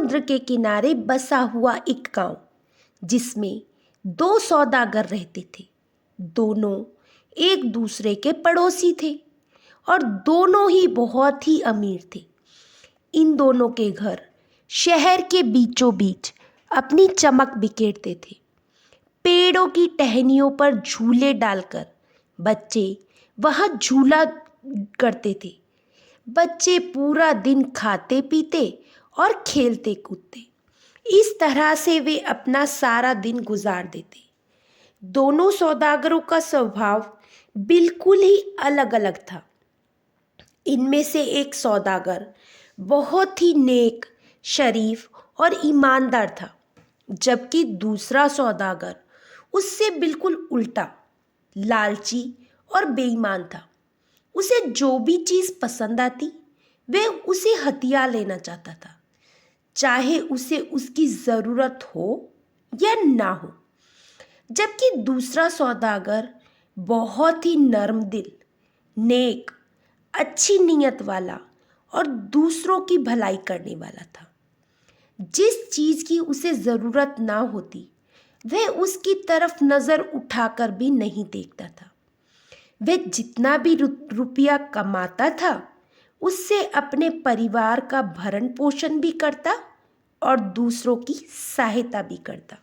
समुद्र के किनारे बसा हुआ एक गांव, जिसमें दो सौदागर रहते थे। दोनों एक दूसरे के पड़ोसी थे और दोनों ही बहुत ही अमीर थे। इन दोनों के घर शहर के बीचों बीच अपनी चमक बिखेरते थे। पेड़ों की टहनियों पर झूले डालकर बच्चे वहाँ झूला करते थे। बच्चे पूरा दिन खाते पीते और खेलते कूदते। इस तरह से वे अपना सारा दिन गुजार देते। दोनों सौदागरों का स्वभाव बिल्कुल ही अलग अलग था। इनमें से एक सौदागर बहुत ही नेक, शरीफ और ईमानदार था, जबकि दूसरा सौदागर उससे बिल्कुल उल्टा, लालची और बेईमान था। उसे जो भी चीज़ पसंद आती वह उसे हथिया लेना चाहता था, चाहे उसे उसकी ज़रूरत हो या ना हो। जबकि दूसरा सौदागर बहुत ही नर्म दिल, नेक, अच्छी नीयत वाला और दूसरों की भलाई करने वाला था। जिस चीज़ की उसे ज़रूरत ना होती वह उसकी तरफ नज़र उठाकर भी नहीं देखता था। वह जितना भी रुपया कमाता था उससे अपने परिवार का भरण पोषण भी करता और दूसरों की सहायता भी करता।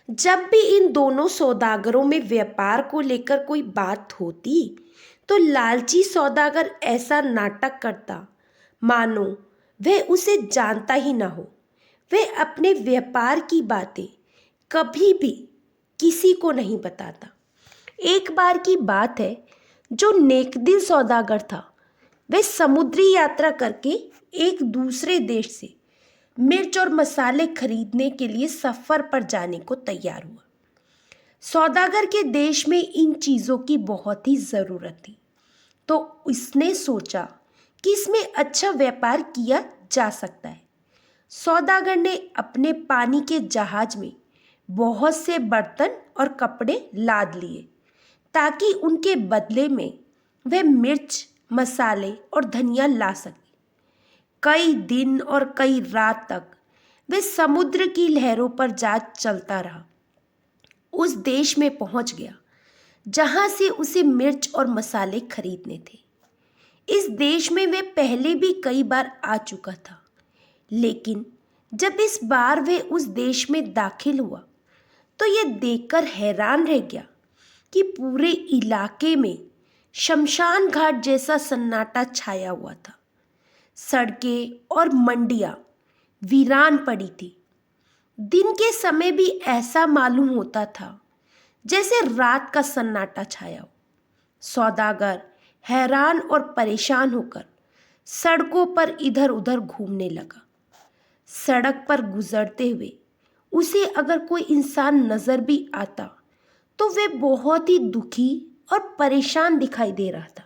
जब भी इन दोनों सौदागरों में व्यापार को लेकर कोई बात होती तो लालची सौदागर ऐसा नाटक करता मानो वह उसे जानता ही ना हो। वह अपने व्यापार की बातें कभी भी किसी को नहीं बताता। एक बार की बात है, जो नेकदिल सौदागर था वह समुद्री यात्रा करके एक दूसरे देश से मिर्च और मसाले खरीदने के लिए सफ़र पर जाने को तैयार हुआ। सौदागर के देश में इन चीज़ों की बहुत ही ज़रूरत थी, तो उसने सोचा कि इसमें अच्छा व्यापार किया जा सकता है। सौदागर ने अपने पानी के जहाज में बहुत से बर्तन और कपड़े लाद लिए ताकि उनके बदले में वह मिर्च, मसाले और धनिया ला सके। कई दिन और कई रात तक वह समुद्र की लहरों पर जहाज चलता रहा। उस देश में पहुंच गया जहां से उसे मिर्च और मसाले खरीदने थे। इस देश में वह पहले भी कई बार आ चुका था, लेकिन जब इस बार वह उस देश में दाखिल हुआ तो यह देखकर हैरान रह गया कि पूरे इलाके में शमशान घाट जैसा सन्नाटा छाया हुआ था। सड़कें और मंडियां वीरान पड़ी थी। दिन के समय भी ऐसा मालूम होता था जैसे रात का सन्नाटा छाया हो। सौदागर हैरान और परेशान होकर सड़कों पर इधर उधर घूमने लगा। सड़क पर गुजरते हुए उसे अगर कोई इंसान नजर भी आता तो वह बहुत ही दुखी और परेशान दिखाई दे रहा था।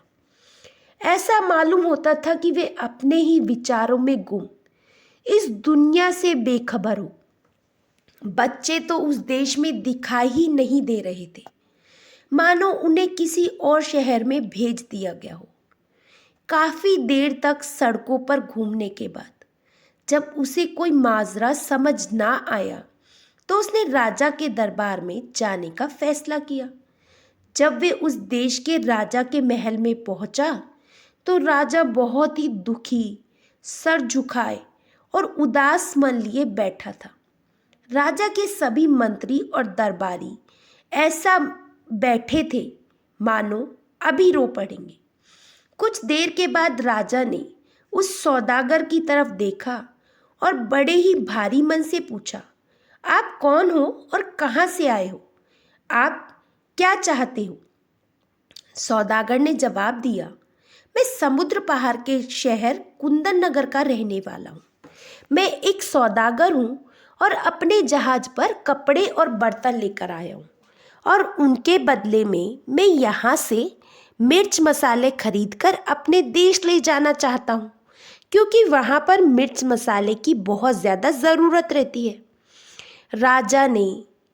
ऐसा मालूम होता था कि वे अपने ही विचारों में गुम, इस दुनिया से बेखबर हो। बच्चे तो उस देश में दिखाई ही नहीं दे रहे थे, मानो उन्हें किसी और शहर में भेज दिया गया हो। काफ़ी देर तक सड़कों पर घूमने के बाद जब उसे कोई माजरा समझ ना आया तो उसने राजा के दरबार में जाने का फैसला किया। जब वे उस देश के राजा के महल में पहुंचा तो राजा बहुत ही दुखी, सर झुकाए और उदास मन लिए बैठा था। राजा के सभी मंत्री और दरबारी ऐसा बैठे थे मानो अभी रो पड़ेंगे। कुछ देर के बाद राजा ने उस सौदागर की तरफ देखा और बड़े ही भारी मन से पूछा, आप कौन हो और कहाँ से आए हो? आप क्या चाहते हो? सौदागर ने जवाब दिया, मैं समुद्र पहाड़ के शहर कुंदन नगर का रहने वाला हूँ। मैं एक सौदागर हूँ और अपने जहाज पर कपड़े और बर्तन लेकर आया हूँ और उनके बदले में मैं यहाँ से मिर्च मसाले खरीदकर अपने देश ले जाना चाहता हूँ, क्योंकि वहाँ पर मिर्च मसाले की बहुत ज़्यादा ज़रूरत रहती है। राजा ने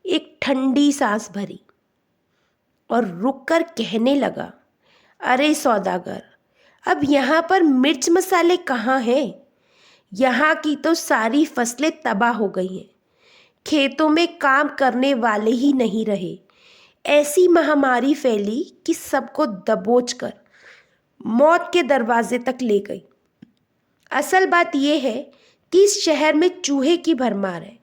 एक ठंडी सांस भरी और रुककर कहने लगा, अरे सौदागर, अब यहाँ पर मिर्च मसाले कहाँ हैं? यहाँ की तो सारी फसलें तबाह हो गई हैं। खेतों में काम करने वाले ही नहीं रहे। ऐसी महामारी फैली कि सबको दबोच कर मौत के दरवाजे तक ले गई। असल बात यह है कि इस शहर में चूहे की भरमार है।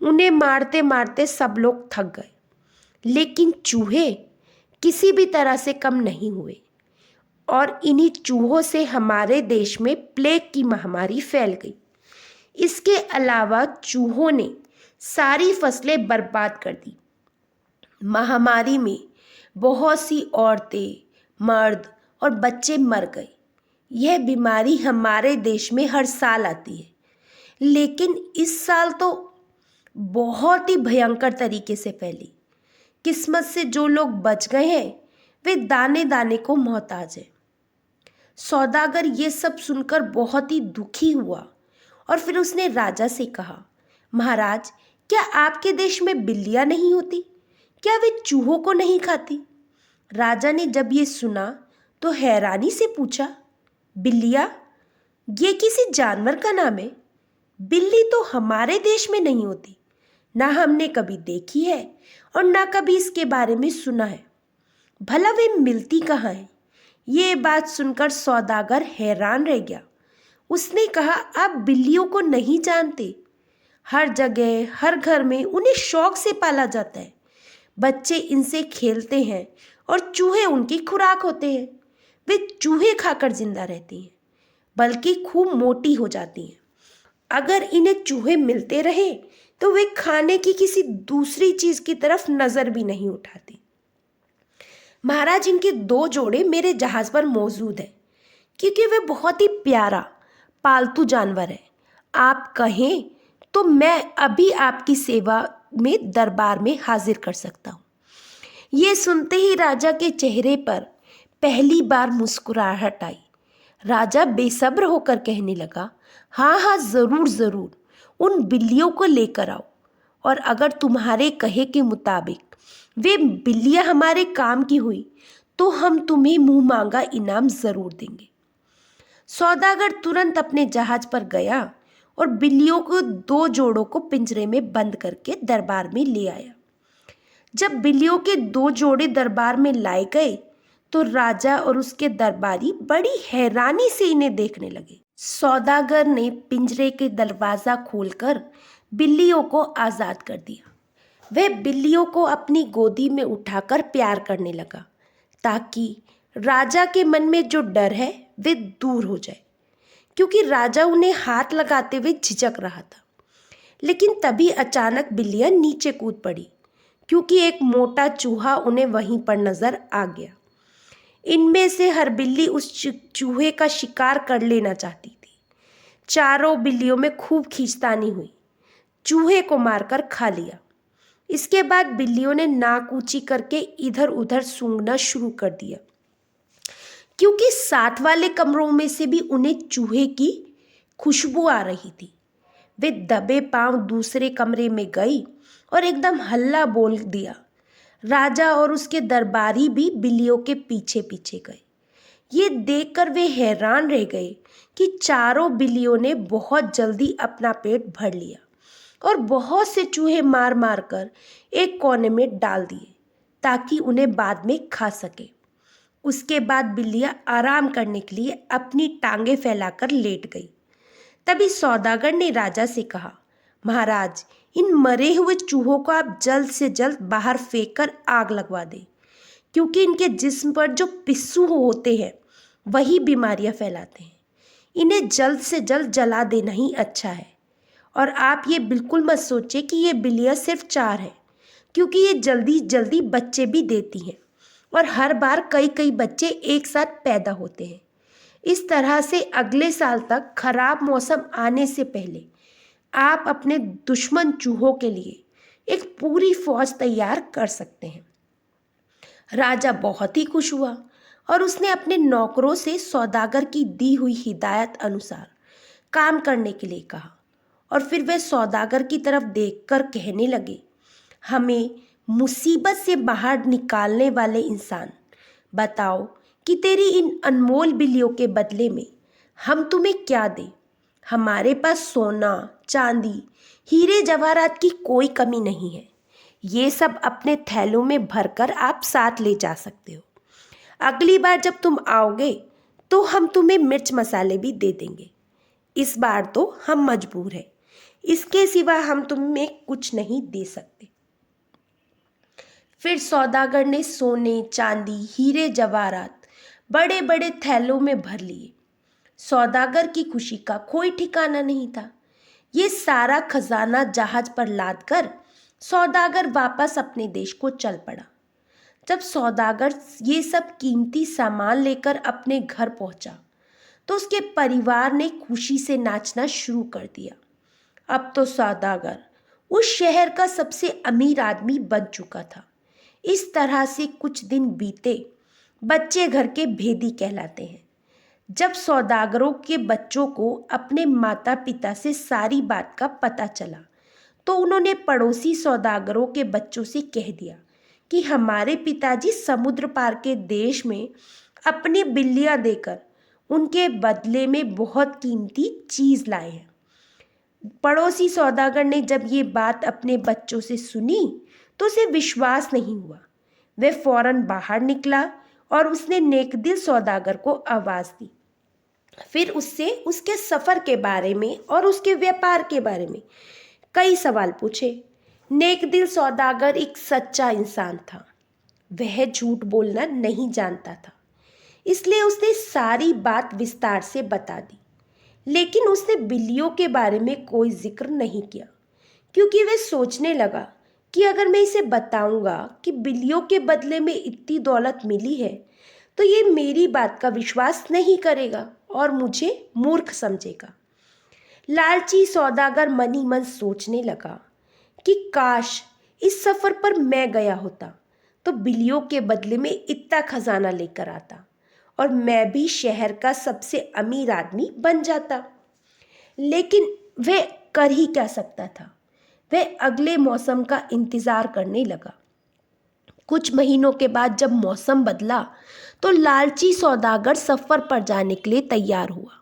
उन्हें मारते मारते सब लोग थक गए, लेकिन चूहे किसी भी तरह से कम नहीं हुए और इन्हीं चूहों से हमारे देश में प्लेग की महामारी फैल गई। इसके अलावा चूहों ने सारी फसलें बर्बाद कर दी। महामारी में बहुत सी औरतें, मर्द और बच्चे मर गए। यह बीमारी हमारे देश में हर साल आती है, लेकिन इस साल तो बहुत ही भयंकर तरीके से फैली। किस्मत से जो लोग बच गए हैं वे दाने दाने को मोहताज हैं। सौदागर ये सब सुनकर बहुत ही दुखी हुआ और फिर उसने राजा से कहा, महाराज, क्या आपके देश में बिल्लियां नहीं होती? क्या वे चूहों को नहीं खाती? राजा ने जब ये सुना तो हैरानी से पूछा, बिल्लियां? ये किसी जानवर का नाम है? बिल्ली तो हमारे देश में नहीं होती। ना हमने कभी देखी है और ना कभी इसके बारे में सुना है। भला वे मिलती कहाँ है? ये बात सुनकर सौदागर हैरान रह गया। उसने कहा, आप बिल्लियों को नहीं जानते। हर जगह, हर घर में उन्हें शौक से पाला जाता है। बच्चे इनसे खेलते हैं और चूहे उनकी खुराक होते हैं। वे चूहे खाकर जिंदा रहती हैं, बल्कि खूब मोटी हो जाती हैं। अगर इन्हें चूहे मिलते रहे तो वे खाने की किसी दूसरी चीज की तरफ नजर भी नहीं उठाती। महाराज, इनके 2 जोड़े मेरे जहाज पर मौजूद हैं, क्योंकि वे बहुत ही प्यारा पालतू जानवर है। आप कहें तो मैं अभी आपकी सेवा में दरबार में हाजिर कर सकता हूँ। ये सुनते ही राजा के चेहरे पर पहली बार मुस्कुराहट आई। राजा बेसब्र होकर कहने लगा, हाँ हाँ, ज़रूर ज़रूर, उन बिल्लियों को लेकर आओ, और अगर तुम्हारे कहे के मुताबिक वे बिल्लियाँ हमारे काम की हुई तो हम तुम्हें मुंह मांगा इनाम ज़रूर देंगे। सौदागर तुरंत अपने जहाज पर गया और बिल्लियों को 2 जोड़ों को पिंजरे में बंद करके दरबार में ले आया। जब बिल्लियों के 2 जोड़े दरबार में लाए गए तो राजा और उसके दरबारी बड़ी हैरानी से इन्हें देखने लगे। सौदागर ने पिंजरे के दरवाज़ा खोलकर बिल्लियों को आज़ाद कर दिया। वह बिल्लियों को अपनी गोदी में उठाकर प्यार करने लगा, ताकि राजा के मन में जो डर है वे दूर हो जाए, क्योंकि राजा उन्हें हाथ लगाते हुए झिझक रहा था। लेकिन तभी अचानक बिल्लियाँ नीचे कूद पड़ी, क्योंकि एक मोटा चूहा उन्हें वहीं पर नजर आ गया। इनमें से हर बिल्ली उस चूहे का शिकार कर लेना चाहती थी। चारों बिल्लियों में खूब खींचतानी हुई, चूहे को मारकर खा लिया। इसके बाद बिल्लियों ने नाक ऊंची करके इधर उधर सूंघना शुरू कर दिया, क्योंकि साथ वाले कमरों में से भी उन्हें चूहे की खुशबू आ रही थी। वे दबे पांव दूसरे कमरे में गई और एकदम हल्ला बोल दिया। राजा और उसके दरबारी भी बिल्लियों के पीछे पीछे गए। ये देखकर वे हैरान रह गए कि चारों बिल्लियों ने बहुत जल्दी अपना पेट भर लिया और बहुत से चूहे मार मार कर एक कोने में डाल दिए, ताकि उन्हें बाद में खा सके। उसके बाद बिल्लियाँ आराम करने के लिए अपनी टांगें फैलाकर लेट गई। तभी सौदागर ने राजा से कहा, महाराज, इन मरे हुए चूहों को आप जल्द से जल्द बाहर फेंक कर आग लगवा दें, क्योंकि इनके जिस्म पर जो पिस्सू होते हैं वही बीमारियां फैलाते हैं। इन्हें जल्द से जल्द जला देना ही अच्छा है। और आप ये बिल्कुल मत सोचें कि ये बिल्लियां सिर्फ 4 हैं, क्योंकि ये जल्दी जल्दी बच्चे भी देती हैं और हर बार कई कई बच्चे एक साथ पैदा होते हैं। इस तरह से अगले साल तक खराब मौसम आने से पहले आप अपने दुश्मन चूहों के लिए एक पूरी फौज तैयार कर सकते हैं। राजा बहुत ही खुश हुआ और उसने अपने नौकरों से सौदागर की दी हुई हिदायत अनुसार काम करने के लिए कहा, और फिर वे सौदागर की तरफ देखकर कहने लगे, हमें मुसीबत से बाहर निकालने वाले इंसान, बताओ कि तेरी इन अनमोल बिल्लियों के बदले में हम तुम्हें क्या दें। हमारे पास सोना, चांदी, हीरे जवाहरात की कोई कमी नहीं है। ये सब अपने थैलों में भरकर आप साथ ले जा सकते हो। अगली बार जब तुम आओगे तो हम तुम्हें मिर्च मसाले भी दे देंगे। इस बार तो हम मजबूर हैं, इसके सिवा हम तुम्हें कुछ नहीं दे सकते। फिर सौदागर ने सोने, चांदी, हीरे जवाहरात बड़े बड़े थैलों में भर लिए। सौदागर की खुशी का कोई ठिकाना नहीं था। ये सारा खजाना जहाज पर लादकर सौदागर वापस अपने देश को चल पड़ा। जब सौदागर ये सब कीमती सामान लेकर अपने घर पहुंचा तो उसके परिवार ने खुशी से नाचना शुरू कर दिया। अब तो सौदागर उस शहर का सबसे अमीर आदमी बन चुका था। इस तरह से कुछ दिन बीते। बच्चे घर के भेदी कहलाते हैं। जब सौदागरों के बच्चों को अपने माता पिता से सारी बात का पता चला तो उन्होंने पड़ोसी सौदागरों के बच्चों से कह दिया कि हमारे पिताजी समुद्र पार के देश में अपनी बिल्लियां देकर उनके बदले में बहुत कीमती चीज़ लाए हैं। पड़ोसी सौदागर ने जब ये बात अपने बच्चों से सुनी तो उसे विश्वास नहीं हुआ। वह फौरन बाहर निकला और उसने नेकदिल सौदागर को आवाज़ दी। फिर उससे उसके सफ़र के बारे में और उसके व्यापार के बारे में कई सवाल पूछे। नेकदिल सौदागर एक सच्चा इंसान था। वह झूठ बोलना नहीं जानता था, इसलिए उसने सारी बात विस्तार से बता दी। लेकिन उसने बिल्लियों के बारे में कोई जिक्र नहीं किया, क्योंकि वह सोचने लगा कि अगर मैं इसे बताऊंगा कि बिल्लियों के बदले में इतनी दौलत मिली है तो ये मेरी बात का विश्वास नहीं करेगा और मुझे मूर्ख समझेगा। लालची सौदागर मन ही मन सोचने लगा कि काश इस सफ़र पर मैं गया होता तो बिल्लियों के बदले में इतना खजाना लेकर आता और मैं भी शहर का सबसे अमीर आदमी बन जाता। लेकिन वह कर ही क्या सकता था। वह अगले मौसम का इंतज़ार करने लगा। कुछ महीनों के बाद जब मौसम बदला तो लालची सौदागर सफ़र पर जाने के लिए तैयार हुआ।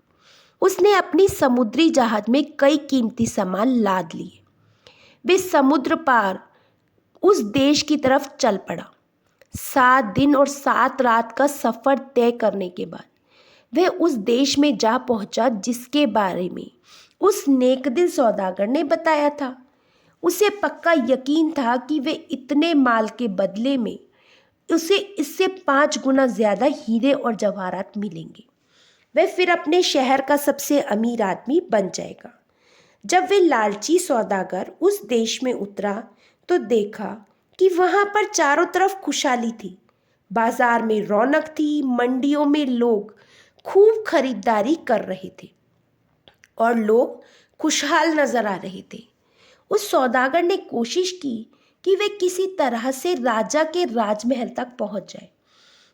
उसने अपनी समुद्री जहाज में कई कीमती सामान लाद लिए। वे समुद्र पार उस देश की तरफ चल पड़ा। 7 दिन और 7 रात का सफ़र तय करने के बाद वह उस देश में जा पहुंचा जिसके बारे में उस नेकदिल सौदागर ने बताया था। उसे पक्का यकीन था कि वे इतने माल के बदले में उसे इससे 5 गुना ज़्यादा हीरे और जवाहरात मिलेंगे। वह फिर अपने शहर का सबसे अमीर आदमी बन जाएगा। जब वे लालची सौदागर उस देश में उतरा तो देखा कि वहाँ पर चारों तरफ खुशहाली थी। बाजार में रौनक थी, मंडियों में लोग खूब खरीदारी कर रहे थे और लोग खुशहाल नजर आ रहे थे। उस सौदागर ने कोशिश की कि वे किसी तरह से राजा के राजमहल तक पहुंच जाए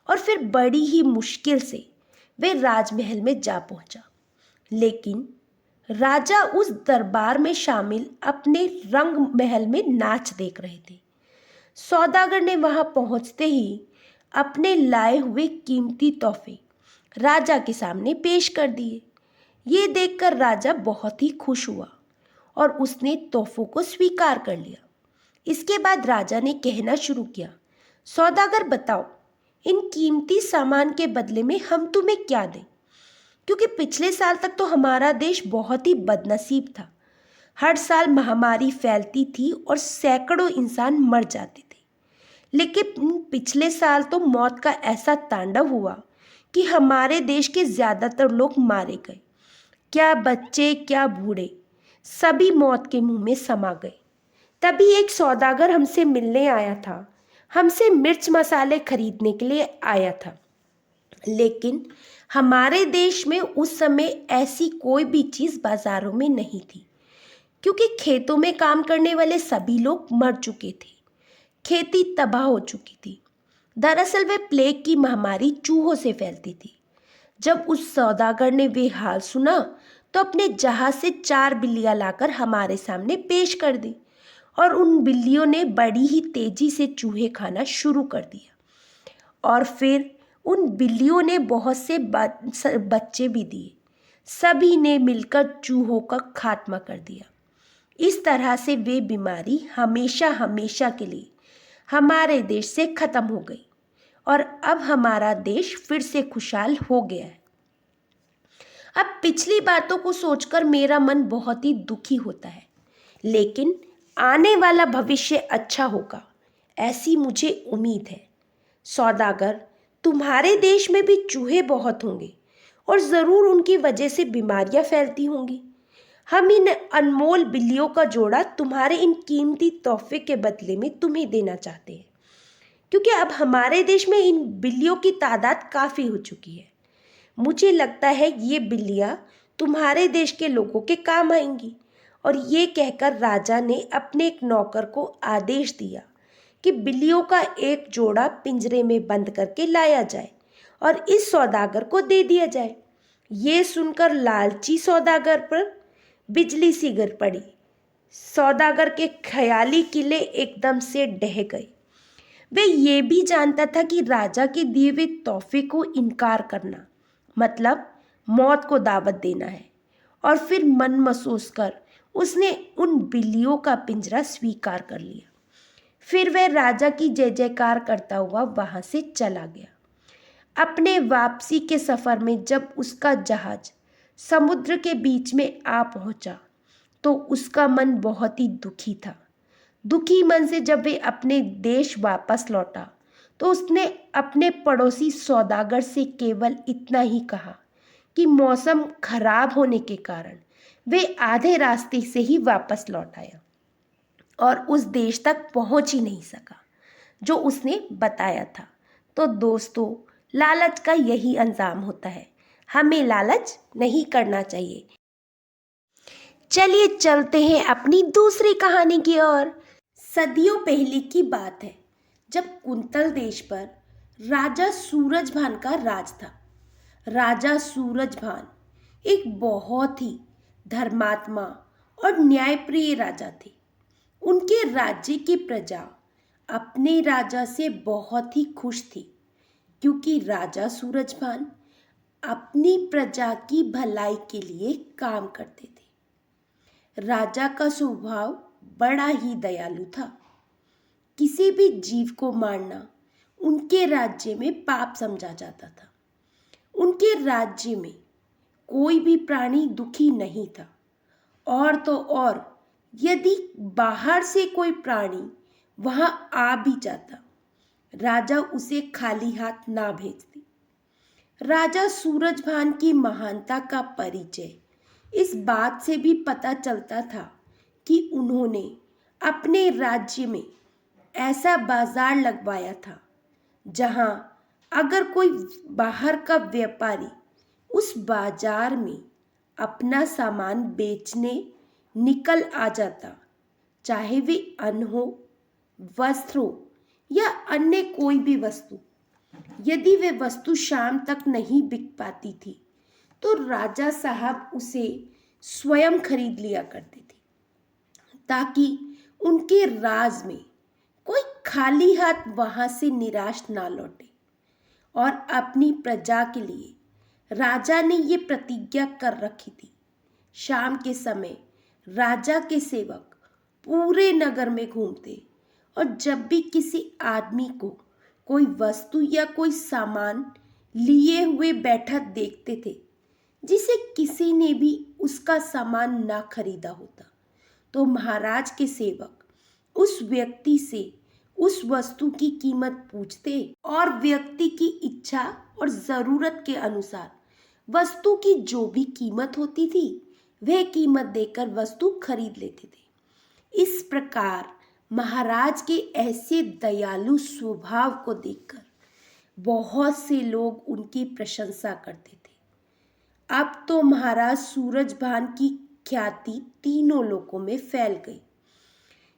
और फिर बड़ी ही मुश्किल से वे राजमहल में जा पहुंचा। लेकिन राजा उस दरबार में शामिल अपने रंग महल में नाच देख रहे थे। सौदागर ने वहां पहुंचते ही अपने लाए हुए कीमती तोहफे राजा के सामने पेश कर दिए। ये देखकर राजा बहुत ही खुश हुआ और उसने तोहफों को स्वीकार कर लिया। इसके बाद राजा ने कहना शुरू किया, सौदागर बताओ, इन कीमती सामान के बदले में हम तुम्हें क्या दें? क्योंकि पिछले साल तक तो हमारा देश बहुत ही बदनसीब था। हर साल महामारी फैलती थी और सैकड़ों इंसान मर जाते थे। लेकिन पिछले साल तो मौत का ऐसा तांडव हुआ कि हमारे देश के ज़्यादातर लोग मारे गए। क्या बच्चे क्या बूढ़े, सभी मौत के मुंह में समा गए। तभी एक सौदागर हमसे मिलने आया था, हमसे मिर्च मसाले खरीदने के लिए आया था। लेकिन हमारे देश में उस समय ऐसी कोई भी चीज़ बाज़ारों में नहीं थी, क्योंकि खेतों में काम करने वाले सभी लोग मर चुके थे। खेती तबाह हो चुकी थी। दरअसल वे प्लेग की महामारी चूहों से फैलती थी। जब उस सौदागर ने वे हाल सुना तो अपने जहाज से 4 बिल्लियां लाकर हमारे सामने पेश कर दी और उन बिल्लियों ने बड़ी ही तेजी से चूहे खाना शुरू कर दिया और फिर उन बिल्लियों ने बहुत से बच्चे भी दिए। सभी ने मिलकर चूहों का खात्मा कर दिया। इस तरह से वे बीमारी हमेशा हमेशा के लिए हमारे देश से खत्म हो गई और अब हमारा देश फिर से खुशहाल हो गया है। अब पिछली बातों को सोचकर मेरा मन बहुत ही दुखी होता है, लेकिन आने वाला भविष्य अच्छा होगा, ऐसी मुझे उम्मीद है। सौदागर, तुम्हारे देश में भी चूहे बहुत होंगे और ज़रूर उनकी वजह से बीमारियां फैलती होंगी। हम इन अनमोल बिल्लियों का जोड़ा तुम्हारे इन कीमती तोहफे के बदले में तुम्हें देना चाहते हैं, क्योंकि अब हमारे देश में इन बिल्लियों की तादाद काफ़ी हो चुकी है। मुझे लगता है ये बिल्लियाँ तुम्हारे देश के लोगों के काम आएंगी। और ये कहकर राजा ने अपने एक नौकर को आदेश दिया कि बिल्लियों का एक जोड़ा पिंजरे में बंद करके लाया जाए और इस सौदागर को दे दिया जाए। ये सुनकर लालची सौदागर पर बिजली सी गिर पड़ी। सौदागर के ख्याली किले एकदम से ढह गए। वे ये भी जानता था कि राजा के दिए हुए तोहफे को इनकार करना मतलब मौत को दावत देना है, और फिर मन महसूस कर उसने उन बिल्लियों का पिंजरा स्वीकार कर लिया। फिर वह राजा की जय जयकार करता हुआ वहां से चला गया। अपने वापसी के सफ़र में जब उसका जहाज समुद्र के बीच में आ पहुंचा तो उसका मन बहुत ही दुखी था। दुखी मन से जब वे अपने देश वापस लौटा तो उसने अपने पड़ोसी सौदागर से केवल इतना ही कहा कि मौसम खराब होने के कारण वे आधे रास्ते से ही वापस लौट आया और उस देश तक पहुंच ही नहीं सका जो उसने बताया था। तो दोस्तों, लालच का यही अंजाम होता है। हमें लालच नहीं करना चाहिए। चलिए चलते हैं अपनी दूसरी कहानी की ओर। सदियों पहले की बात है, जब कुंतल देश पर राजा सूरजभान का राज था। राजा सूरजभान एक बहुत ही धर्मात्मा और न्यायप्रिय राजा थे। उनके राज्य की प्रजा अपने राजा से बहुत ही खुश थी, क्योंकि राजा सूरजभान अपनी प्रजा की भलाई के लिए काम करते थे। राजा का स्वभाव बड़ा ही दयालु था। किसी भी जीव को मारना उनके राज्य में पाप समझा जाता था। उनके राज्य में कोई भी प्राणी दुखी नहीं था, और तो और यदि बाहर से कोई प्राणी वहां आ भी जाता, राजा उसे खाली हाथ ना भेजते। राजा सूरजभान की महानता का परिचय इस बात से भी पता चलता था कि उन्होंने अपने राज्य में ऐसा बाजार लगवाया था जहां अगर कोई बाहर का व्यापारी उस बाजार में अपना सामान बेचने निकल आ जाता, चाहे वे अन्न हो, वस्त्र हो या अन्य कोई भी वस्तु, यदि वे वस्तु शाम तक नहीं बिक पाती थी तो राजा साहब उसे स्वयं खरीद लिया करते थे, ताकि उनके राज में कोई खाली हाथ वहां से निराश ना लौटे। और अपनी प्रजा के लिए राजा ने ये प्रतिज्ञा कर रखी थी, शाम के समय राजा के सेवक पूरे नगर में घूमते और जब भी किसी आदमी को कोई वस्तु या कोई सामान लिए हुए बैठा देखते थे जिसे किसी ने भी उसका सामान ना खरीदा होता, तो महाराज के सेवक उस व्यक्ति से उस वस्तु की कीमत पूछते और व्यक्ति की इच्छा और ज़रूरत के अनुसार वस्तु की जो भी कीमत होती थी वह कीमत देकर वस्तु खरीद लेते थे। इस प्रकार महाराज के ऐसे दयालु स्वभाव को देखकर बहुत से लोग उनकी प्रशंसा करते थे। अब तो महाराज सूरजभान की ख्याति तीनों लोकों में फैल गई,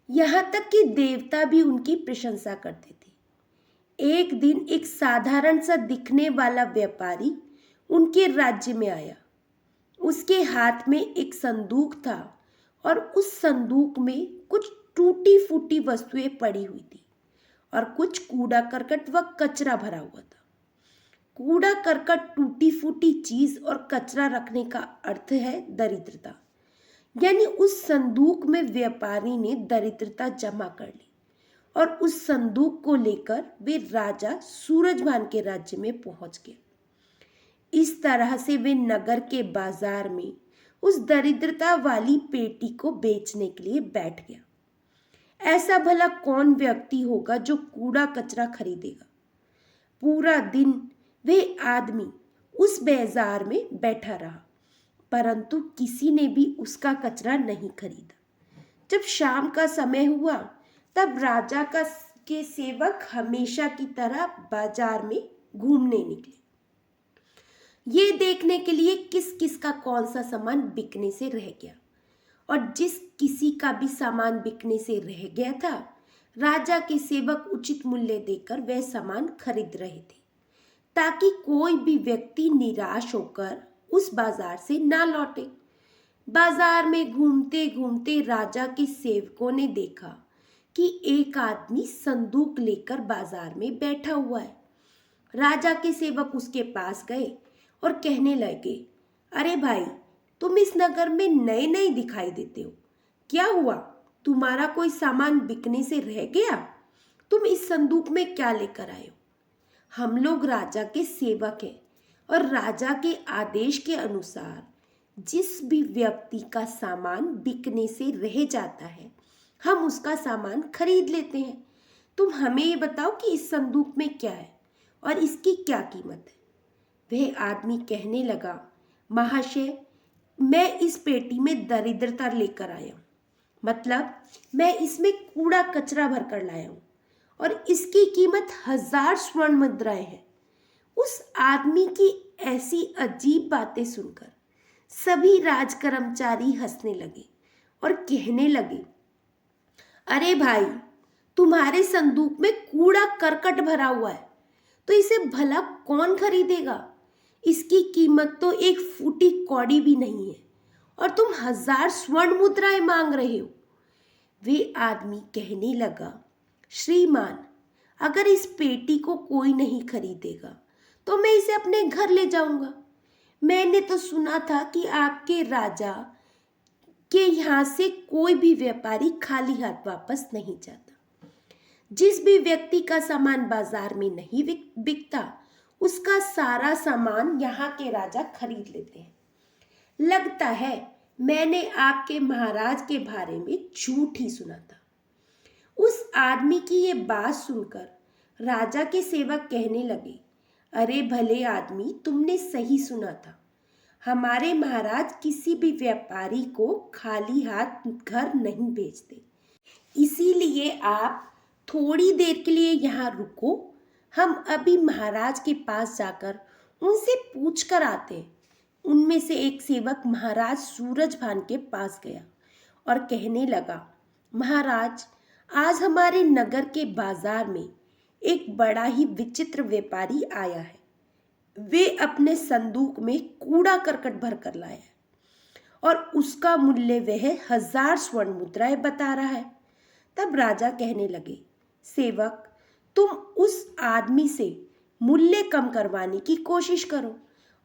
यहाँ तक कि देवता भी उनकी प्रशंसा करते थे। एक दिन एक साधारण सा दिखने वाला व्यापारी उनके राज्य में आया। उसके हाथ में एक संदूक था और उस संदूक में कुछ टूटी फूटी वस्तुएं पड़ी हुई थी और कुछ कूड़ा करकट व कचरा भरा हुआ था। कूड़ा करकट, टूटी फूटी चीज और कचरा रखने का अर्थ है दरिद्रता। यानी उस संदूक में व्यापारी ने दरिद्रता जमा कर ली और उस संदूक को लेकर वे राजा सूरजभान के राज्य में पहुंच गए। इस तरह से वे नगर के बाजार में उस दरिद्रता वाली पेटी को बेचने के लिए बैठ गया। ऐसा भला कौन व्यक्ति होगा जो कूड़ा कचरा खरीदेगा? पूरा दिन वह आदमी उस बाजार में बैठा रहा, परंतु किसी ने भी उसका कचरा नहीं खरीदा। जब शाम का समय हुआ तब राजा के सेवक हमेशा की तरह बाजार में घूमने निकले, ये देखने के लिए किस किस का कौन सा सामान बिकने से रह गया। और जिस किसी का भी सामान बिकने से रह गया था, राजा के सेवक उचित मूल्य देकर वह सामान खरीद रहे थे, ताकि कोई भी व्यक्ति निराश होकर उस बाजार से ना लौटे। बाजार में घूमते घूमते राजा के सेवकों ने देखा कि एक आदमी संदूक लेकर बाजार में बैठा हुआ है। राजा के सेवक उसके पास गए और कहने लगे, अरे भाई, तुम इस नगर में नए नए दिखाई देते हो, क्या हुआ? तुम्हारा कोई सामान बिकने से रह गया? तुम इस संदूक में क्या लेकर आए हो? हम लोग राजा के सेवक हैं और राजा के आदेश के अनुसार जिस भी व्यक्ति का सामान बिकने से रह जाता है, हम उसका सामान खरीद लेते हैं। तुम हमें ये बताओ कि इस संदूक में क्या है और इसकी क्या कीमत है? वह आदमी कहने लगा, महाशय, मैं इस पेटी में दरिद्रता लेकर आया हूँ, मतलब मैं इसमें कूड़ा कचरा भर कर लाया हूँ और इसकी कीमत 1000 स्वर्ण मुद्राएं है। उस आदमी की ऐसी अजीब बातें सुनकर सभी राज कर्मचारी हंसने लगे और कहने लगे, अरे भाई, तुम्हारे संदूक में कूड़ा करकट भरा हुआ है, तो इसे भला कौन खरीदेगा? इसकी कीमत तो एक फूटी कौड़ी भी नहीं है और तुम 1000 स्वर्ण मुद्राएं मांग रहे हो। वे आदमी कहने लगा, श्रीमान, अगर इस पेटी को कोई नहीं खरीदेगा तो मैं इसे अपने घर ले जाऊंगा। मैंने तो सुना था कि आपके राजा के यहाँ से कोई भी व्यापारी खाली हाथ वापस नहीं जाता। जिस भी व्यक्ति का सामान बाजार में नहीं बिकता, उसका सारा सामान यहाँ के राजा खरीद लेते हैं। लगता है मैंने आपके महाराज के बारे में झूठ ही सुना था। उस आदमी की ये बात सुनकर राजा के सेवक कहने लगे, अरे भले आदमी, तुमने सही सुना था। हमारे महाराज किसी भी व्यापारी को खाली हाथ घर नहीं भेजते। इसीलिए आप थोड़ी देर के लिए यहाँ रुको, हम अभी महाराज के पास जाकर उनसे पूछ कर आते हैं। उनमें से एक सेवक महाराज सूरजभान के पास गया और कहने लगा, महाराज, आज हमारे नगर के बाजार में एक बड़ा ही विचित्र व्यापारी आया है। वे अपने संदूक में कूड़ा करकट भर कर लाया है और उसका मूल्य वह 1000 स्वर्ण मुद्राएं बता रहा है। तब राजा कहने लगे, सेवक, तुम उस आदमी से मूल्य कम करवाने की कोशिश करो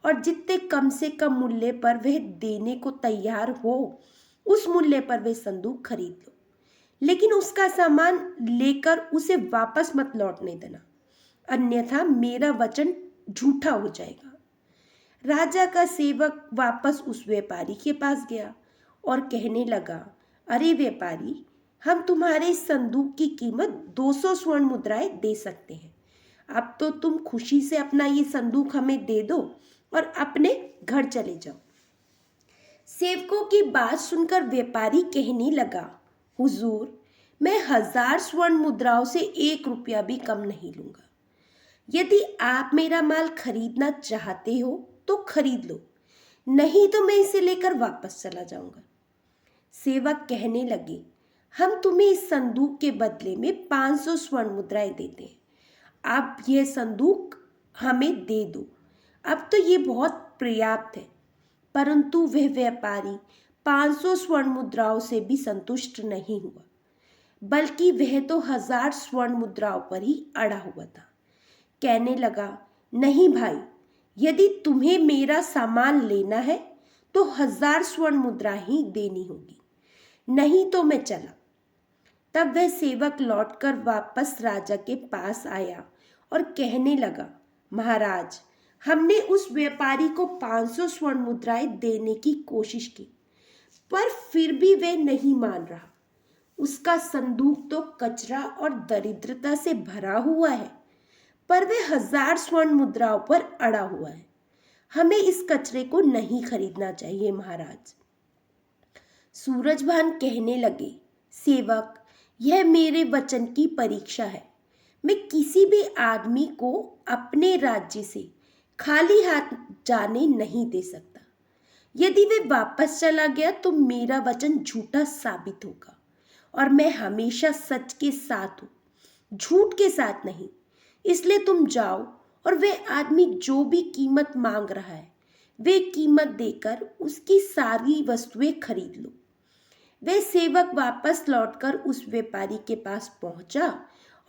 और जितने कम से कम मूल्य पर वह देने को तैयार हो, उस मूल्य पर वह संदूक खरीद लो, लेकिन उसका सामान लेकर उसे वापस मत लौटने देना, अन्यथा मेरा वचन झूठा हो जाएगा। राजा का सेवक वापस उस व्यापारी के पास गया और कहने लगा, अरे व्यापारी, हम तुम्हारे संदूक की कीमत 200 स्वर्ण मुद्राएं दे सकते हैं। अब तो तुम खुशी से अपना ये संदूक हमें दे दो और अपने घर चले जाओ। सेवकों की बात सुनकर व्यापारी कहने लगा, हुजूर, मैं 1000 स्वर्ण मुद्राओं से 1 रुपया भी कम नहीं लूंगा। यदि आप मेरा माल खरीदना चाहते हो तो खरीद लो, नहीं तो मैं इसे लेकर वापस चला जाऊंगा। सेवक कहने लगे, हम तुम्हें इस संदूक के बदले में 500 स्वर्ण मुद्राएं देते हैं। आप यह संदूक हमें दे दो, अब तो ये बहुत पर्याप्त है। परंतु वह व्यापारी 500 स्वर्ण मुद्राओं से भी संतुष्ट नहीं हुआ, बल्कि वह तो 1000 स्वर्ण मुद्राओं पर ही अड़ा हुआ था। कहने लगा, नहीं भाई, यदि तुम्हें मेरा सामान लेना है तो 1000 स्वर्ण मुद्रा ही देनी होगी, नहीं तो मैं चला। तब वह सेवक लौटकर वापस राजा के पास आया और कहने लगा, महाराज, हमने उस व्यापारी को 500 स्वर्ण मुद्राएं देने की कोशिश की, पर फिर भी वह नहीं मान रहा। उसका संदूक तो कचरा और दरिद्रता से भरा हुआ है, पर वह 1000 स्वर्ण मुद्राओं पर अड़ा हुआ है। हमें इस कचरे को नहीं खरीदना चाहिए महाराज। सूरजभान कहने लगे, सेवक, यह मेरे वचन की परीक्षा है। मैं किसी भी आदमी को अपने राज्य से खाली हाथ जाने नहीं दे सकता। यदि वे वापस चला गया तो मेरा वचन झूठा साबित होगा, और मैं हमेशा सच के साथ हूँ, झूठ के साथ नहीं। इसलिए तुम जाओ और वे आदमी जो भी कीमत मांग रहा है, वे कीमत देकर उसकी सारी वस्तुएं खरीद लो। वह सेवक वापस लौटकर उस व्यापारी के पास पहुंचा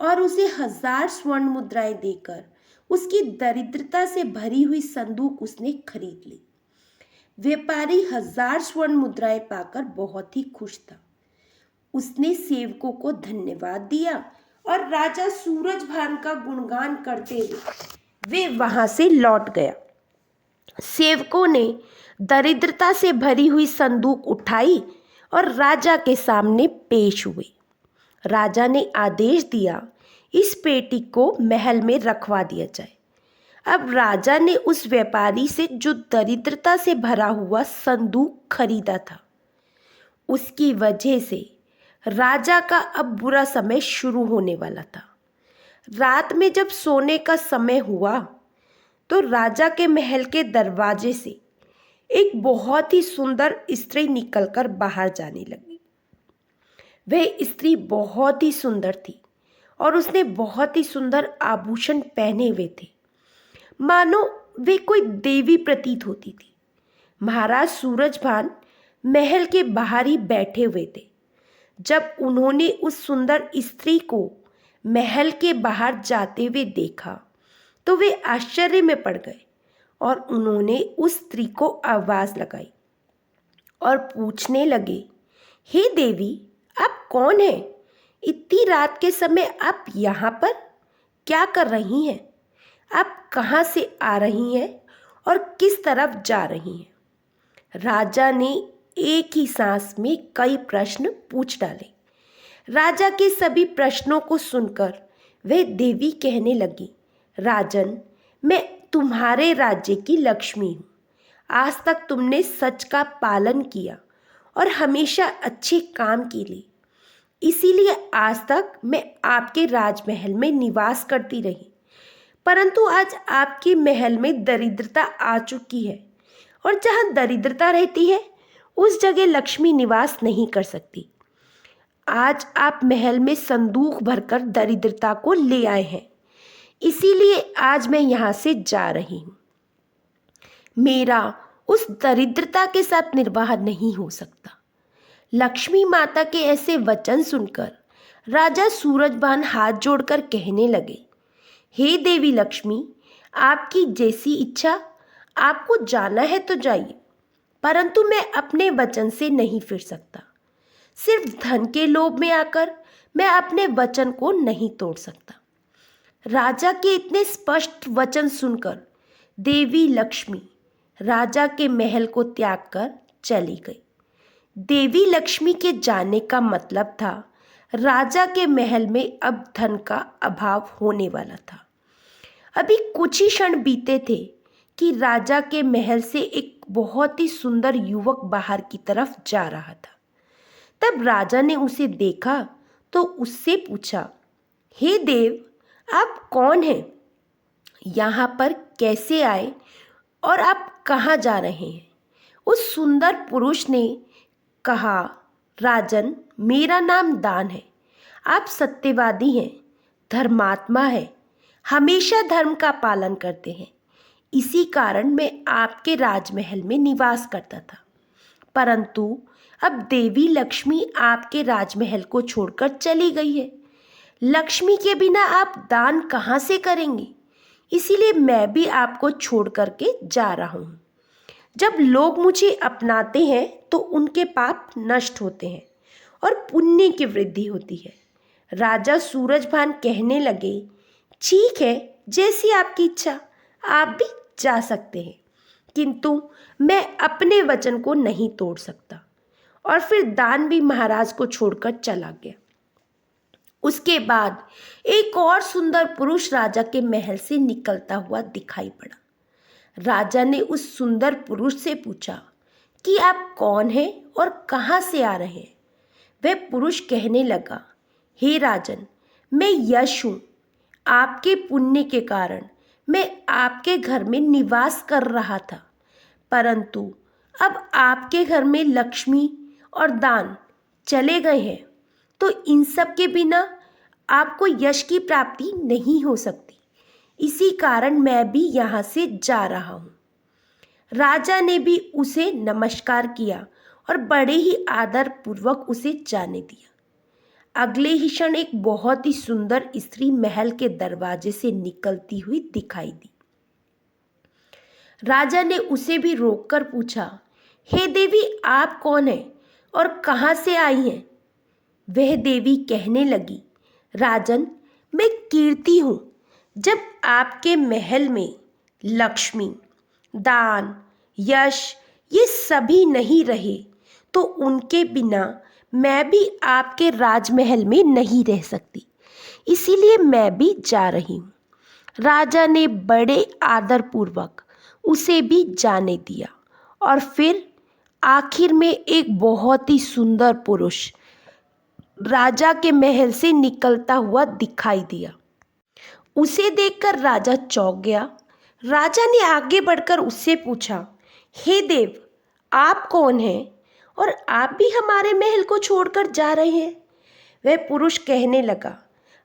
और उसे 1000 स्वर्ण मुद्राएं देकर उसकी दरिद्रता से भरी हुई संदूक उसने खरीद ली। व्यापारी 1000 स्वर्ण मुद्राएं पाकर बहुत ही खुश था। उसने सेवकों को धन्यवाद दिया और राजा सूरजभान का गुणगान करते हुए वे वहां से लौट गया। सेवकों ने दरिद्रता से भरी हुई संदूक उठाई और राजा के सामने पेश हुए। राजा ने आदेश दिया, इस पेटी को महल में रखवा दिया जाए। अब राजा ने उस व्यापारी से जो दरिद्रता से भरा हुआ संदूक खरीदा था, उसकी वजह से राजा का अब बुरा समय शुरू होने वाला था। रात में जब सोने का समय हुआ तो राजा के महल के दरवाजे से एक बहुत ही सुंदर स्त्री निकलकर बाहर जाने लगी। वह स्त्री बहुत ही सुंदर थी और उसने बहुत ही सुंदर आभूषण पहने हुए थे, मानो वे कोई देवी प्रतीत होती थी। महाराज सूरजभान महल के बाहर ही बैठे हुए थे। जब उन्होंने उस सुंदर स्त्री को महल के बाहर जाते हुए देखा तो वे आश्चर्य में पड़ गए और उन्होंने उस स्त्री को आवाज लगाई और पूछने लगे, हे देवी, आप कौन हैं? इतनी रात के समय आप यहाँ पर क्या कर रही हैं? आप कहाँ से आ रही हैं और किस तरफ जा रही हैं? राजा ने एक ही सांस में कई प्रश्न पूछ डाले। राजा के सभी प्रश्नों को सुनकर वह देवी कहने लगी, राजन, मैं तुम्हारे राज्य की लक्ष्मी हूँ। आज तक तुमने सच का पालन किया और हमेशा अच्छे काम किए, इसीलिए आज तक मैं आपके राजमहल में निवास करती रही। परंतु आज आपके महल में दरिद्रता आ चुकी है, और जहाँ दरिद्रता रहती है उस जगह लक्ष्मी निवास नहीं कर सकती। आज आप महल में संदूक भरकर दरिद्रता को ले आए हैं, इसीलिए आज मैं यहाँ से जा रही हूँ। मेरा उस दरिद्रता के साथ निर्वाह नहीं हो सकता। लक्ष्मी माता के ऐसे वचन सुनकर राजा सूरजभान हाथ जोड़कर कहने लगे, हे देवी लक्ष्मी, आपकी जैसी इच्छा। आपको जाना है तो जाइए, परंतु मैं अपने वचन से नहीं फिर सकता। सिर्फ धन के लोभ में आकर मैं अपने वचन को नहीं तोड़ सकता। राजा के इतने स्पष्ट वचन सुनकर देवी लक्ष्मी राजा के महल को त्याग कर चली गई। देवी लक्ष्मी के जाने का मतलब था राजा के महल में अब धन का अभाव होने वाला था। अभी कुछ ही क्षण बीते थे कि राजा के महल से एक बहुत ही सुंदर युवक बाहर की तरफ जा रहा था। तब राजा ने उसे देखा तो उससे पूछा, हे देव, आप कौन हैं? यहाँ पर कैसे आए और आप कहाँ जा रहे हैं? उस सुंदर पुरुष ने कहा, राजन, मेरा नाम दान है। आप सत्यवादी हैं, धर्मात्मा हैं, हमेशा धर्म का पालन करते हैं। इसी कारण मैं आपके राजमहल में निवास करता था, परंतु अब देवी लक्ष्मी आपके राजमहल को छोड़कर चली गई है। लक्ष्मी के बिना आप दान कहाँ से करेंगे? इसीलिए मैं भी आपको छोड़ करके जा रहा हूँ। जब लोग मुझे अपनाते हैं तो उनके पाप नष्ट होते हैं और पुण्य की वृद्धि होती है। राजा सूरजभान कहने लगे, ठीक है, जैसी आपकी इच्छा, आप भी जा सकते हैं, किंतु मैं अपने वचन को नहीं तोड़ सकता। और फिर दान भी महाराज को छोड़कर चला गया। उसके बाद एक और सुंदर पुरुष राजा के महल से निकलता हुआ दिखाई पड़ा। राजा ने उस सुंदर पुरुष से पूछा कि आप कौन हैं और कहाँ से आ रहे हैं। वह पुरुष कहने लगा, हे राजन, मैं यश हूँ। आपके पुण्य के कारण मैं आपके घर में निवास कर रहा था, परंतु अब आपके घर में लक्ष्मी और दान चले गए हैं, तो इन सब के बिना आपको यश की प्राप्ति नहीं हो सकती। इसी कारण मैं भी यहाँ से जा रहा हूँ। राजा ने भी उसे नमस्कार किया और बड़े ही आदर पूर्वक उसे जाने दिया। अगले ही क्षण एक बहुत ही सुंदर स्त्री महल के दरवाजे से निकलती हुई दिखाई दी। राजा ने उसे भी रोककर पूछा, हे देवी, आप कौन हैं और कहाँ से आई हैं? वह देवी कहने लगी, राजन, मैं कीर्ति हूँ। जब आपके महल में लक्ष्मी, दान, यश ये सभी नहीं रहे, तो उनके बिना मैं भी आपके राजमहल में नहीं रह सकती, इसीलिए मैं भी जा रही हूँ। राजा ने बड़े आदरपूर्वक उसे भी जाने दिया और फिर आखिर में एक बहुत ही सुंदर पुरुष राजा के महल से निकलता हुआ दिखाई दिया। उसे देखकर राजा चौंक गया। राजा ने आगे बढ़कर उससे पूछा, हे देव, आप कौन हैं और आप भी हमारे महल को छोड़कर जा रहे हैं? वह पुरुष कहने लगा,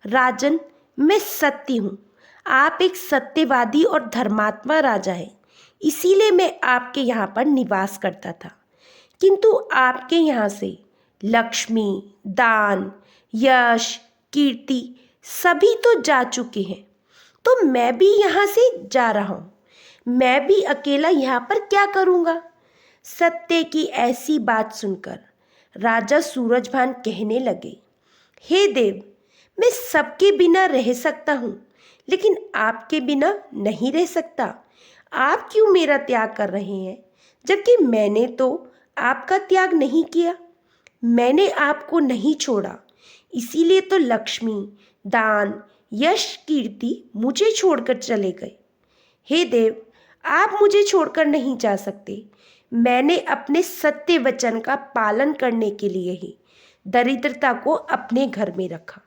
राजन, मैं सत्य हूँ। आप एक सत्यवादी और धर्मात्मा राजा हैं, इसीलिए मैं आपके यहाँ पर निवास करता था, किंतु आपके यहाँ से लक्ष्मी, दान, यश, कीर्ति सभी तो जा चुके हैं, तो मैं भी यहाँ से जा रहा हूँ। मैं भी अकेला यहाँ पर क्या करूँगा? सत्य की ऐसी बात सुनकर राजा सूरजभान कहने लगे, हे देव, मैं सबके बिना रह सकता हूँ, लेकिन आपके बिना नहीं रह सकता। आप क्यों मेरा त्याग कर रहे हैं, जबकि मैंने तो आपका त्याग नहीं किया। मैंने आपको नहीं छोड़ा, इसीलिए तो लक्ष्मी, दान, यश, कीर्ति मुझे छोड़कर चले गए। हे देव, आप मुझे छोड़कर नहीं जा सकते। मैंने अपने सत्य वचन का पालन करने के लिए ही दरिद्रता को अपने घर में रखा।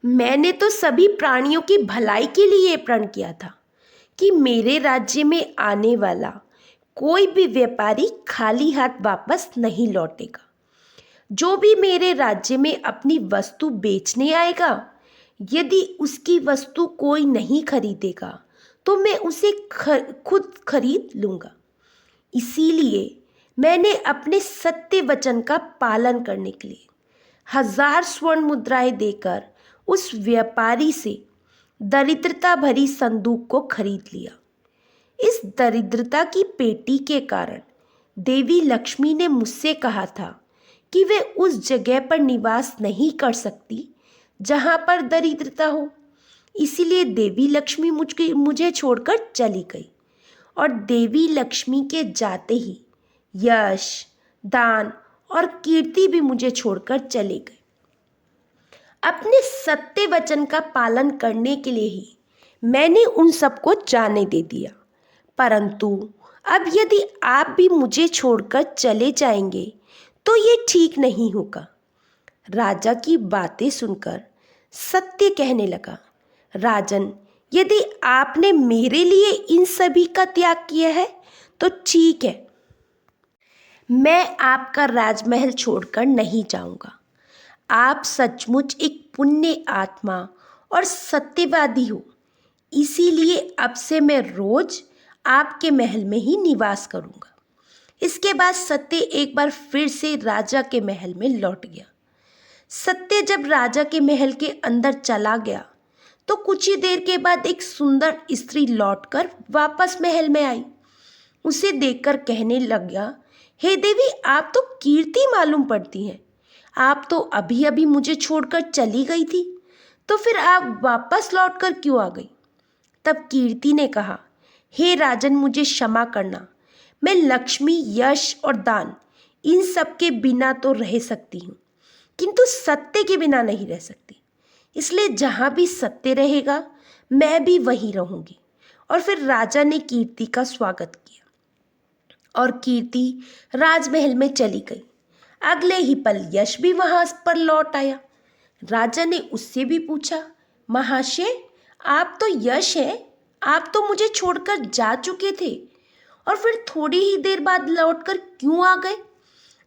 मैंने तो सभी प्राणियों की भलाई के लिए प्रण किया था कि मेरे राज्य में आने वाला कोई भी व्यापारी खाली हाथ वापस नहीं लौटेगा। जो भी मेरे राज्य में अपनी वस्तु बेचने आएगा, यदि उसकी वस्तु कोई नहीं खरीदेगा तो मैं उसे खुद खरीद लूँगा। इसीलिए मैंने अपने सत्य वचन का पालन करने के लिए 1000 स्वर्ण मुद्राएं देकर उस व्यापारी से दरिद्रता भरी संदूक को खरीद लिया। इस दरिद्रता की पेटी के कारण देवी लक्ष्मी ने मुझसे कहा था कि वे उस जगह पर निवास नहीं कर सकती जहाँ पर दरिद्रता हो। इसीलिए देवी लक्ष्मी मुझे छोड़कर चली गई और देवी लक्ष्मी के जाते ही यश, दान और कीर्ति भी मुझे छोड़कर चले गए। अपने सत्य वचन का पालन करने के लिए ही मैंने उन सबको जाने दे दिया, परंतु अब यदि आप भी मुझे छोड़कर चले जाएंगे तो ये ठीक नहीं होगा। राजा की बातें सुनकर सत्य कहने लगा, राजन, यदि आपने मेरे लिए इन सभी का त्याग किया है तो ठीक है, मैं आपका राजमहल छोड़कर नहीं जाऊंगा। आप सचमुच एक पुण्य आत्मा और सत्यवादी हो, इसीलिए अब से मैं रोज आपके महल में ही निवास करूंगा। इसके बाद सत्य एक बार फिर से राजा के महल में लौट गया। सत्य जब राजा के महल के अंदर चला गया तो कुछ ही देर के बाद एक सुंदर स्त्री लौटकर वापस महल में आई। उसे देखकर कहने लगा, हे देवी, आप तो कीर्ति मालूम पड़ती हैं। आप तो अभी अभी मुझे छोड़कर चली गई थी, तो फिर आप वापस लौटकर क्यों आ गई? तब कीर्ति ने कहा, हे राजन, मुझे क्षमा करना। मैं लक्ष्मी, यश और दान इन सब के बिना तो रह सकती हूँ, किंतु सत्य के बिना नहीं रह सकती। इसलिए जहाँ भी सत्य रहेगा मैं भी वहीं रहूँगी। और फिर राजा ने कीर्ति का स्वागत किया और कीर्ति राजमहल में चली गई। अगले ही पल यश भी वहाँ पर लौट आया। राजा ने उससे भी पूछा, महाशय, आप तो यश हैं, आप तो मुझे छोड़कर जा चुके थे और फिर थोड़ी ही देर बाद लौटकर क्यों आ गए?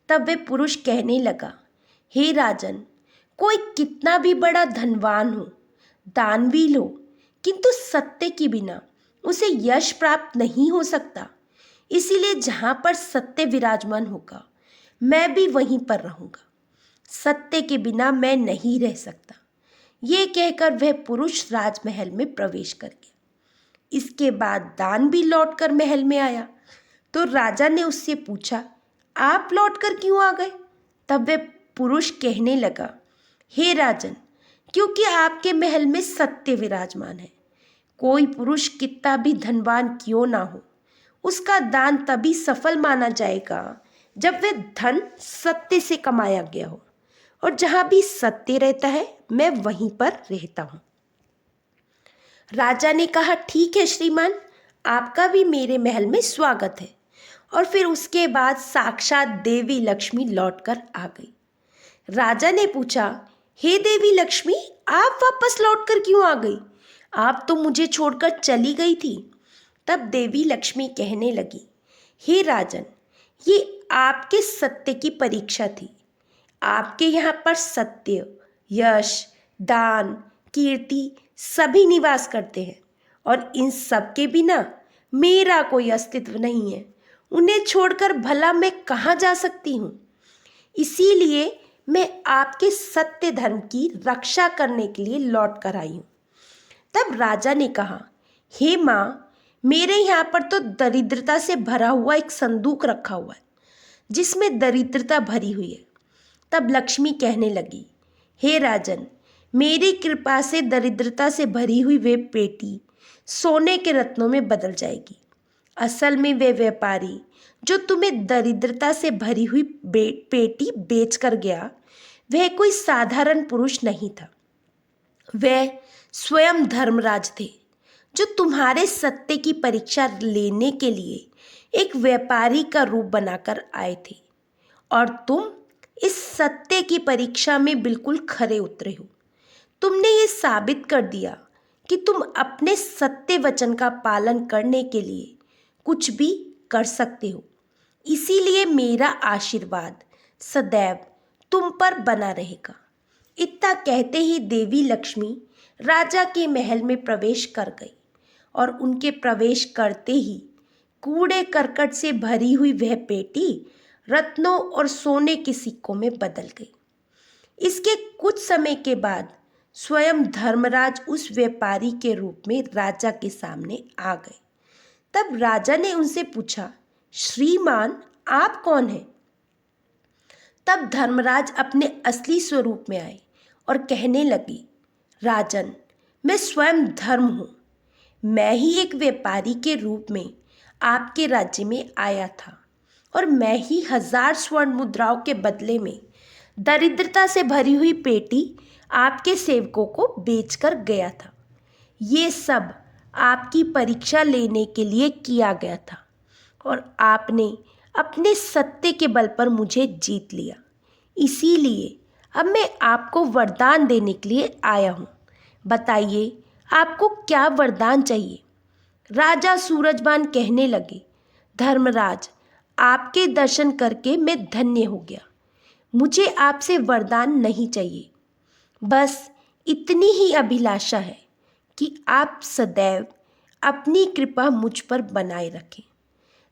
तब वे पुरुष कहने लगा, हे राजन, कोई कितना भी बड़ा धनवान हो, दानवीर हो, किंतु सत्य के बिना उसे यश प्राप्त नहीं हो सकता। इसीलिए जहाँ पर सत्य विराजमान होगा मैं भी वहीं पर रहूँगा। सत्य के बिना मैं नहीं रह सकता। ये कहकर वह पुरुष राजमहल में प्रवेश कर गया। इसके बाद दान भी लौटकर महल में आया। तो राजा ने उससे पूछा, आप लौटकर क्यों आ गए? तब वह पुरुष कहने लगा, हे राजन, क्योंकि आपके महल में सत्य विराजमान है। कोई पुरुष कितना भी धनवान क्यों ना हो, उसका दान तभी सफल माना जाएगा जब वह धन सत्य से कमाया गया हो, और जहाँ भी सत्य रहता है मैं वहीं पर रहता हूँ। राजा ने कहा, ठीक है श्रीमान, आपका भी मेरे महल में स्वागत है। और फिर उसके बाद साक्षात देवी लक्ष्मी लौटकर आ गई। राजा ने पूछा, हे देवी लक्ष्मी, आप वापस लौटकर क्यों आ गई? आप तो मुझे छोड़कर चली गई थी। तब देवी लक्ष्मी कहने लगी, हे राजन, ये आपके सत्य की परीक्षा थी। आपके यहाँ पर सत्य, यश, दान, कीर्ति सभी निवास करते हैं, और इन सब के बिना मेरा कोई अस्तित्व नहीं है। उन्हें छोड़कर भला मैं कहाँ जा सकती हूँ? इसीलिए मैं आपके सत्य धर्म की रक्षा करने के लिए लौट कर आई हूँ। तब राजा ने कहा, हे माँ, मेरे यहाँ पर तो दरिद्रता से भरा हुआ एक संदूक रखा हुआ है, जिसमें दरिद्रता भरी हुई है। तब लक्ष्मी कहने लगी, हे राजन, मेरी कृपा से दरिद्रता से भरी हुई वे पेटी सोने के रत्नों में बदल जाएगी। असल में वे व्यापारी जो तुम्हें दरिद्रता से भरी हुई पेटी बेच कर गया, वह कोई साधारण पुरुष नहीं था। वह स्वयं धर्मराज थे, जो तुम्हारे सत्य की परीक्षा लेने के लिए एक व्यापारी का रूप बनाकर आए थे, और तुम इस सत्य की परीक्षा में बिल्कुल खरे उतरे हो। तुमने ये साबित कर दिया कि तुम अपने सत्य वचन का पालन करने के लिए कुछ भी कर सकते हो। इसीलिए मेरा आशीर्वाद सदैव तुम पर बना रहेगा। इतना कहते ही देवी लक्ष्मी राजा के महल में प्रवेश कर गई, और उनके प्रवेश करते ही कूड़े करकट से भरी हुई वह पेटी रत्नों और सोने के सिक्कों में बदल गई। इसके कुछ समय के बाद स्वयं धर्मराज उस व्यापारी के रूप में राजा के सामने आ गए। तब राजा ने उनसे पूछा, श्रीमान, आप कौन हैं? तब धर्मराज अपने असली स्वरूप में आए और कहने लगे, राजन, मैं स्वयं धर्म हूँ। मैं ही एक व्यापारी के रूप में आपके राज्य में आया था, और मैं ही 1000 स्वर्ण मुद्राओं के बदले में दरिद्रता से भरी हुई पेटी आपके सेवकों को बेचकर गया था। ये सब आपकी परीक्षा लेने के लिए किया गया था, और आपने अपने सत्य के बल पर मुझे जीत लिया। इसीलिए अब मैं आपको वरदान देने के लिए आया हूँ। बताइए, आपको क्या वरदान चाहिए? राजा सूरजभान कहने लगे, धर्मराज, आपके दर्शन करके मैं धन्य हो गया। मुझे आपसे वरदान नहीं चाहिए, बस इतनी ही अभिलाषा है कि आप सदैव अपनी कृपा मुझ पर बनाए रखें।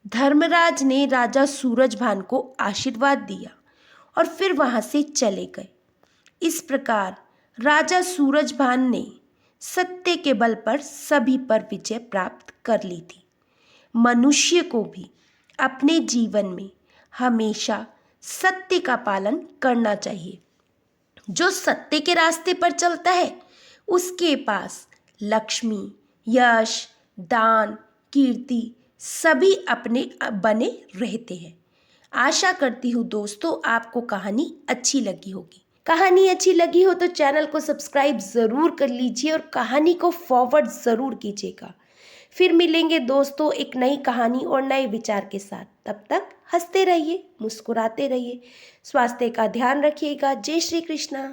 धर्मराज ने राजा सूरजभान को आशीर्वाद दिया और फिर वहाँ से चले गए। इस प्रकार राजा सूरजभान ने सत्य के बल पर सभी पर विजय प्राप्त कर ली थी। मनुष्य को भी अपने जीवन में हमेशा सत्य का पालन करना चाहिए। जो सत्य के रास्ते पर चलता है उसके पास लक्ष्मी, यश, दान, कीर्ति सभी अपने बने रहते हैं। आशा करती हूँ दोस्तों आपको कहानी अच्छी लगी होगी। कहानी अच्छी लगी हो तो चैनल को सब्सक्राइब ज़रूर कर लीजिए और कहानी को फॉरवर्ड ज़रूर कीजिएगा। फिर मिलेंगे दोस्तों एक नई कहानी और नए विचार के साथ। तब तक हंसते रहिए, मुस्कुराते रहिए, स्वास्थ्य का ध्यान रखिएगा। जय श्री कृष्णा।